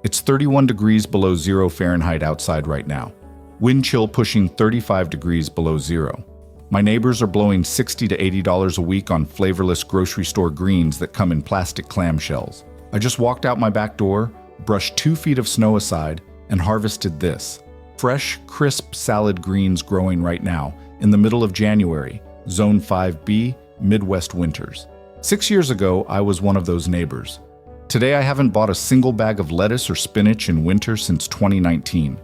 It's 31 degrees below zero Fahrenheit outside right now. Wind chill pushing 35 degrees below zero. My neighbors are blowing $60 to $80 a week on flavorless grocery store greens that come in plastic clamshells. I just walked out my back door, brushed 2 feet of snow aside, and harvested this. Fresh, crisp salad greens growing right now, in the middle of January, Zone 5B, Midwest winters. 6 years ago, I was one of those neighbors. Today, I haven't bought a single bag of lettuce or spinach in winter since 2019.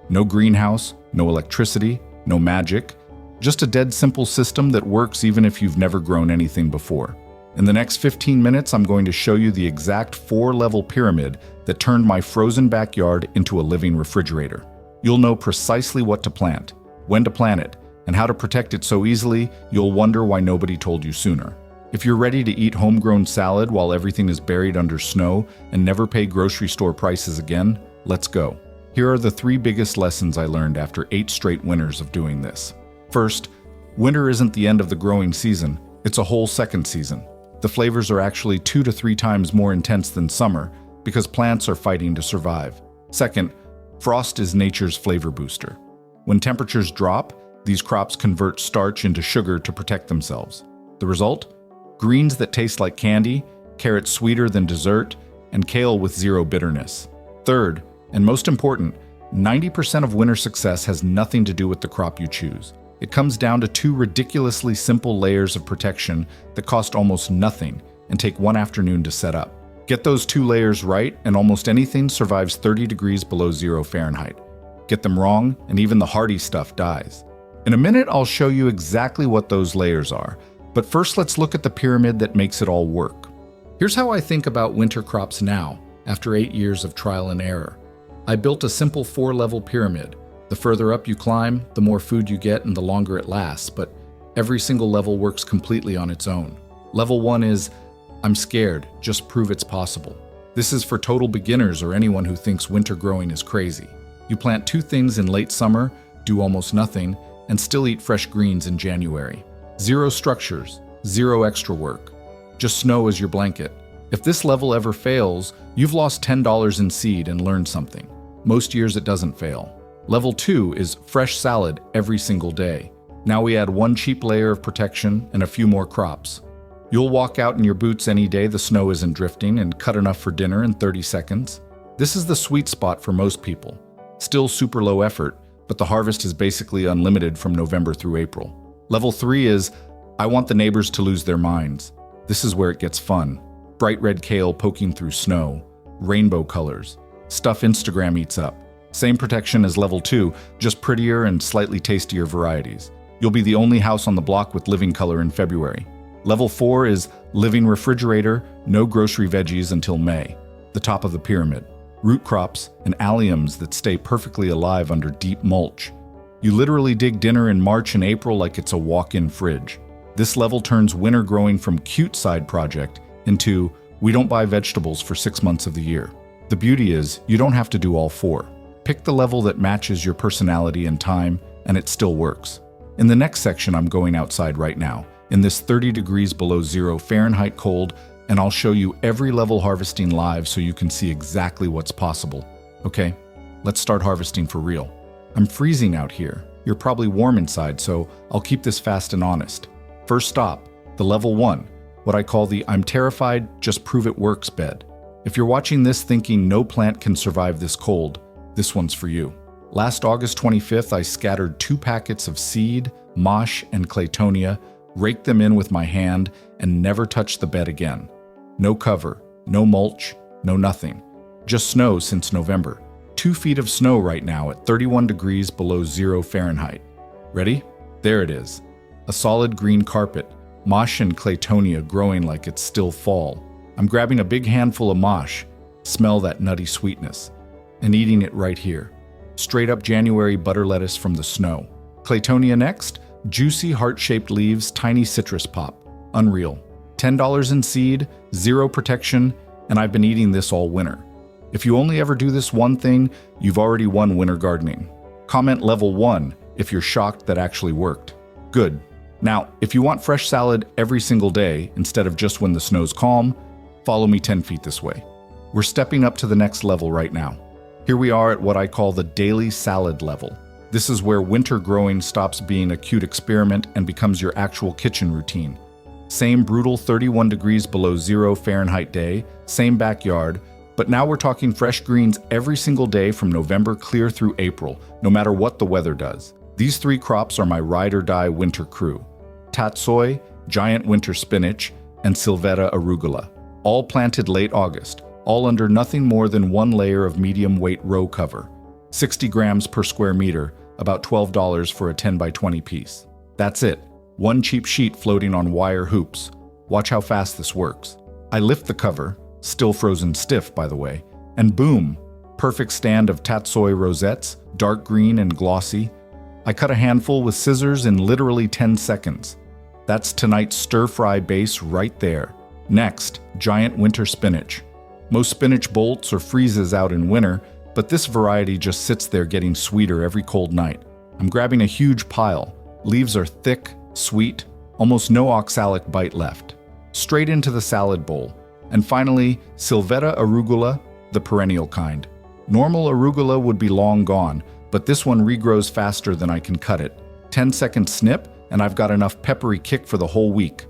No greenhouse, no electricity, no magic, just a dead simple system that works even if you've never grown anything before. In the next 15 minutes, I'm going to show you the exact 4-level pyramid that turned my frozen backyard into a living refrigerator. You'll know precisely what to plant, when to plant it, and how to protect it so easily you'll wonder why nobody told you sooner. If you're ready to eat homegrown salad while everything is buried under snow and never pay grocery store prices again, let's go. Here are the 3 biggest lessons I learned after 8 straight winters of doing this. First, winter isn't the end of the growing season, it's a whole second season. The flavors are actually 2 to 3 times more intense than summer because plants are fighting to survive. Second, frost is nature's flavor booster. When temperatures drop, these crops convert starch into sugar to protect themselves. The result? Greens that taste like candy, carrots sweeter than dessert, and kale with zero bitterness. Third, and most important, 90% of winter success has nothing to do with the crop you choose. It comes down to 2 ridiculously simple layers of protection that cost almost nothing and take 1 afternoon to set up. Get those 2 layers right, and almost anything survives 30 degrees below zero Fahrenheit. Get them wrong, and even the hardy stuff dies. In a minute, I'll show you exactly what those layers are, but first let's look at the pyramid that makes it all work. Here's how I think about winter crops now, after 8 years of trial and error. I built a simple 4-level pyramid. The further up you climb, the more food you get and the longer it lasts, but every single level works completely on its own. Level 1 is, I'm scared, just prove it's possible. This is for total beginners or anyone who thinks winter growing is crazy. You plant 2 things in late summer, do almost nothing, and still eat fresh greens in January. 0 structures, 0 extra work. Just snow as your blanket. If this level ever fails, you've lost $10 in seed and learned something. Most years it doesn't fail. Level 2 is fresh salad every single day. Now we add 1 cheap layer of protection and a few more crops. You'll walk out in your boots any day the snow isn't drifting and cut enough for dinner in 30 seconds. This is the sweet spot for most people. Still super low effort, but the harvest is basically unlimited from November through April. Level 3 is, I want the neighbors to lose their minds. This is where it gets fun. Bright red kale poking through snow, rainbow colors, stuff Instagram eats up. Same protection as level 2, just prettier and slightly tastier varieties. You'll be the only house on the block with living color in February. Level 4 is living refrigerator, no grocery veggies until May. The top of the pyramid. Root crops and alliums that stay perfectly alive under deep mulch. You literally dig dinner in March and April like it's a walk-in fridge. This level turns winter growing from cute side project into we don't buy vegetables for 6 months of the year. The beauty is you don't have to do all 4. Pick the level that matches your personality and time, and it still works. In the next section, I'm going outside right now, in this 30 degrees below zero Fahrenheit cold, and I'll show you every level harvesting live so you can see exactly what's possible. Okay, let's start harvesting for real. I'm freezing out here. You're probably warm inside, so I'll keep this fast and honest. First stop, the level 1, what I call the I'm terrified, just prove it works bed. If you're watching this thinking no plant can survive this cold, this one's for you. Last August 25th, I scattered 2 packets of seed, mosh, and claytonia, raked them in with my hand, and never touched the bed again. No cover, no mulch, no nothing. Just snow since November. 2 feet of snow right now at 31 degrees below zero Fahrenheit. Ready? There it is. A solid green carpet, mosh and claytonia growing like it's still fall. I'm grabbing a big handful of mosh, smell that nutty sweetness, and eating it right here. Straight up January butter lettuce from the snow. Claytonia next, juicy heart-shaped leaves, tiny citrus pop. Unreal. $10 in seed, 0 protection, and I've been eating this all winter. If you only ever do this one thing, you've already won winter gardening. Comment level 1 if you're shocked that actually worked. Good. Now, if you want fresh salad every single day instead of just when the snow's calm, follow me 10 feet this way. We're stepping up to the next level right now. Here we are at what I call the daily salad level. This is where winter growing stops being a cute experiment and becomes your actual kitchen routine. Same brutal 31 degrees below 0 Fahrenheit day, same backyard, but now we're talking fresh greens every single day from November clear through April, no matter what the weather does. These 3 crops are my ride-or-die winter crew: tatsoi, giant winter spinach, and Sylveta arugula, all planted late August, all under nothing more than 1 layer of medium-weight row cover. 60 grams per square meter, about $12 for a 10 by 20 piece. That's it. 1 cheap sheet floating on wire hoops. Watch how fast this works. I lift the cover, still frozen stiff by the way, and boom! Perfect stand of tatsoi rosettes, dark green and glossy. I cut a handful with scissors in literally 10 seconds. That's tonight's stir-fry base right there. Next, giant winter spinach. Most spinach bolts or freezes out in winter, but this variety just sits there getting sweeter every cold night. I'm grabbing a huge pile. Leaves are thick, sweet, almost no oxalic bite left. Straight into the salad bowl. And finally, Sylveta arugula, the perennial kind. Normal arugula would be long gone, but this one regrows faster than I can cut it. 10-second snip, and I've got enough peppery kick for the whole week.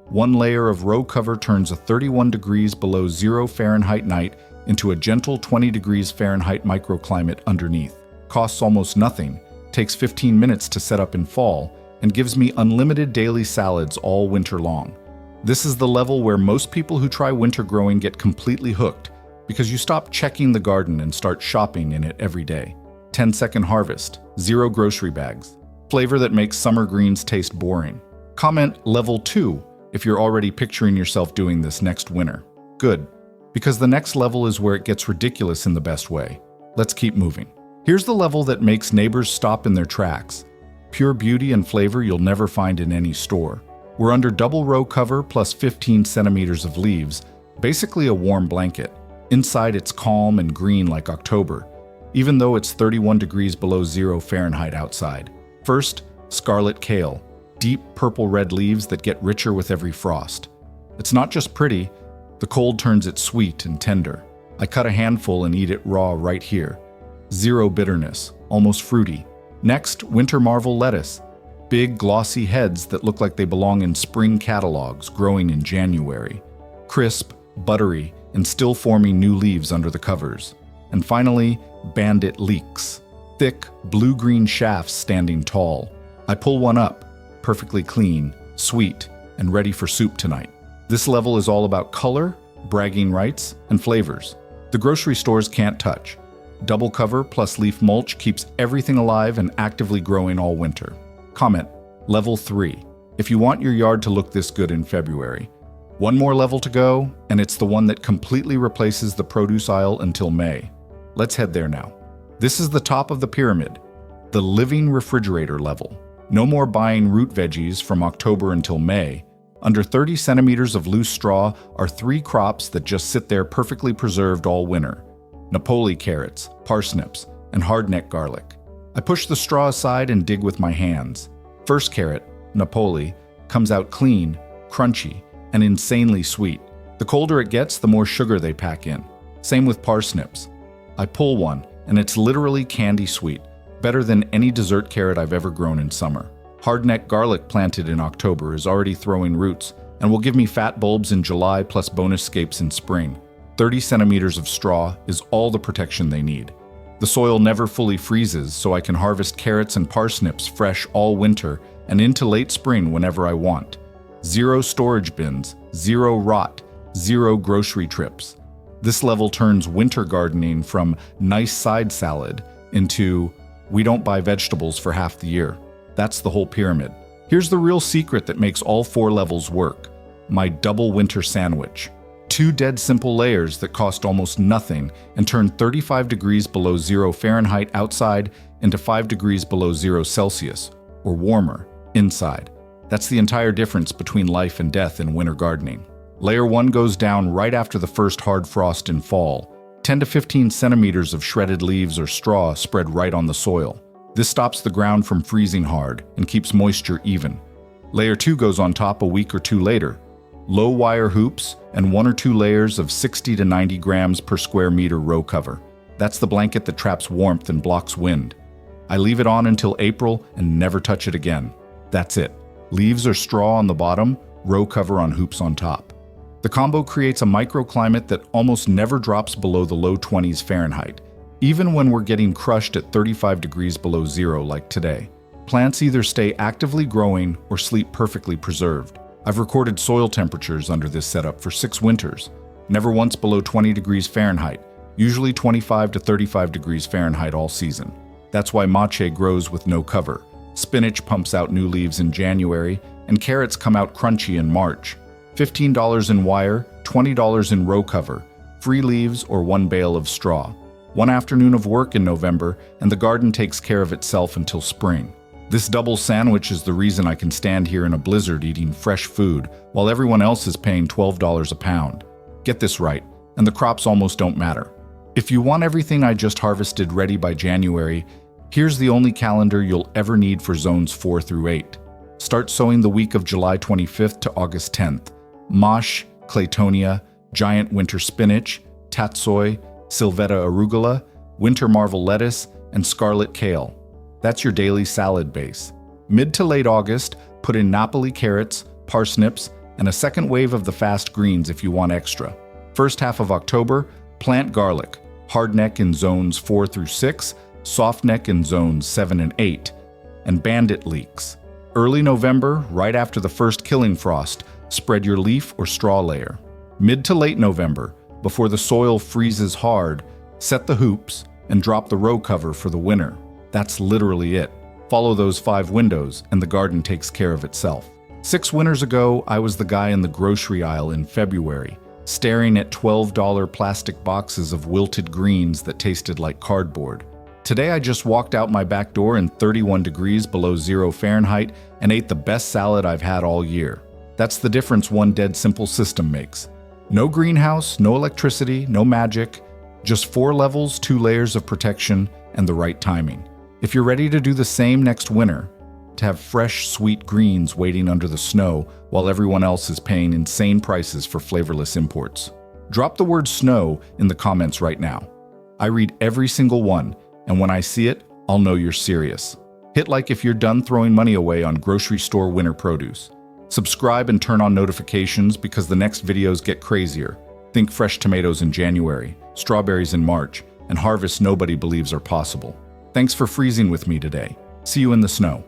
1 layer of row cover turns a 31 degrees below 0 Fahrenheit night into a gentle 20 degrees Fahrenheit microclimate underneath. Costs almost nothing, takes 15 minutes to set up in fall, and gives me unlimited daily salads all winter long. This is the level where most people who try winter growing get completely hooked, because you stop checking the garden and start shopping in it every day. 10-second harvest, 0 grocery bags. Flavor that makes summer greens taste boring. Comment level 2 if you're already picturing yourself doing this next winter. Good, because the next level is where it gets ridiculous in the best way. Let's keep moving. Here's the level that makes neighbors stop in their tracks. Pure beauty and flavor you'll never find in any store. We're under double row cover plus 15 centimeters of leaves, basically a warm blanket. Inside it's calm and green like October, even though it's 31 degrees below 0 Fahrenheit outside. First, scarlet kale, deep purple-red leaves that get richer with every frost. It's not just pretty, the cold turns it sweet and tender. I cut a handful and eat it raw right here. 0 bitterness, almost fruity. Next, winter marvel lettuce. Big, glossy heads that look like they belong in spring catalogs growing in January. Crisp, buttery, and still forming new leaves under the covers. And finally, bandit leeks. Thick, blue-green shafts standing tall. I pull one up, perfectly clean, sweet, and ready for soup tonight. This level is all about color, bragging rights, and flavors. The grocery stores can't touch. Double cover plus leaf mulch keeps everything alive and actively growing all winter. Comment, level 3, if you want your yard to look this good in February. 1 more level to go, and it's the one that completely replaces the produce aisle until May. Let's head there now. This is the top of the pyramid, the living refrigerator level. No more buying root veggies from October until May. Under 30 centimeters of loose straw are 3 crops that just sit there perfectly preserved all winter. Napoli carrots, parsnips, and hardneck garlic. I push the straw aside and dig with my hands. First carrot, Napoli, comes out clean, crunchy, and insanely sweet. The colder it gets, the more sugar they pack in. Same with parsnips. I pull one, and it's literally candy sweet, better than any dessert carrot I've ever grown in summer. Hardneck garlic planted in October is already throwing roots, and will give me fat bulbs in July plus bonus scapes in spring. 30 centimeters of straw is all the protection they need. The soil never fully freezes, so I can harvest carrots and parsnips fresh all winter and into late spring whenever I want. 0 storage bins, 0 rot, 0 grocery trips. This level turns winter gardening from nice side salad into we don't buy vegetables for half the year. That's the whole pyramid. Here's the real secret that makes all 4 levels work. My double winter sandwich. 2 dead simple layers that cost almost nothing and turn 35 degrees below 0 Fahrenheit outside into 5 degrees below 0 Celsius, or warmer, inside. That's the entire difference between life and death in winter gardening. Layer 1 goes down right after the first hard frost in fall. 10 to 15 centimeters of shredded leaves or straw spread right on the soil. This stops the ground from freezing hard and keeps moisture even. Layer 2 goes on top a week or 2 later. low wire hoops, and 1 or 2 layers of 60 to 90 grams per square meter row cover. That's the blanket that traps warmth and blocks wind. I leave it on until April and never touch it again. That's it. Leaves or straw on the bottom, row cover on hoops on top. The combo creates a microclimate that almost never drops below the low 20s Fahrenheit, even when we're getting crushed at 35 degrees below zero like today. Plants either stay actively growing or sleep perfectly preserved. I've recorded soil temperatures under this setup for 6 winters, never once below 20 degrees Fahrenheit, usually 25 to 35 degrees Fahrenheit all season. That's why mache grows with no cover. Spinach pumps out new leaves in January, and carrots come out crunchy in March. $15 in wire, $20 in row cover, free leaves or 1 bale of straw. 1 afternoon of work in November, and the garden takes care of itself until spring. This double sandwich is the reason I can stand here in a blizzard eating fresh food while everyone else is paying $12 a pound. Get this right, and the crops almost don't matter. If you want everything I just harvested ready by January, here's the only calendar you'll ever need for zones 4 through 8. Start sowing the week of July 25th to August 10th. Mosh, Claytonia, giant winter spinach, tatsoi, Sylvetta arugula, winter marvel lettuce, and scarlet kale. That's your daily salad base. Mid to late August, put in Napoli carrots, parsnips, and a second wave of the fast greens if you want extra. First half of October, plant garlic, hardneck in zones 4 through 6, softneck in zones 7 and 8, and bandit leeks. Early November, right after the first killing frost, spread your leaf or straw layer. Mid to late November, before the soil freezes hard, set the hoops and drop the row cover for the winter. That's literally it. Follow those 5 windows and the garden takes care of itself. 6 winters ago, I was the guy in the grocery aisle in February, staring at $12 plastic boxes of wilted greens that tasted like cardboard. Today I just walked out my back door in 31 degrees below zero Fahrenheit and ate the best salad I've had all year. That's the difference one dead simple system makes. No greenhouse, no electricity, no magic, just 4 levels, 2 layers of protection, and the right timing. If you're ready to do the same next winter, to have fresh, sweet greens waiting under the snow while everyone else is paying insane prices for flavorless imports, drop the word snow in the comments right now. I read every single one, and when I see it, I'll know you're serious. Hit like if you're done throwing money away on grocery store winter produce. Subscribe and turn on notifications because the next videos get crazier. Think fresh tomatoes in January, strawberries in March, and harvests nobody believes are possible. Thanks for freezing with me today. See you in the snow.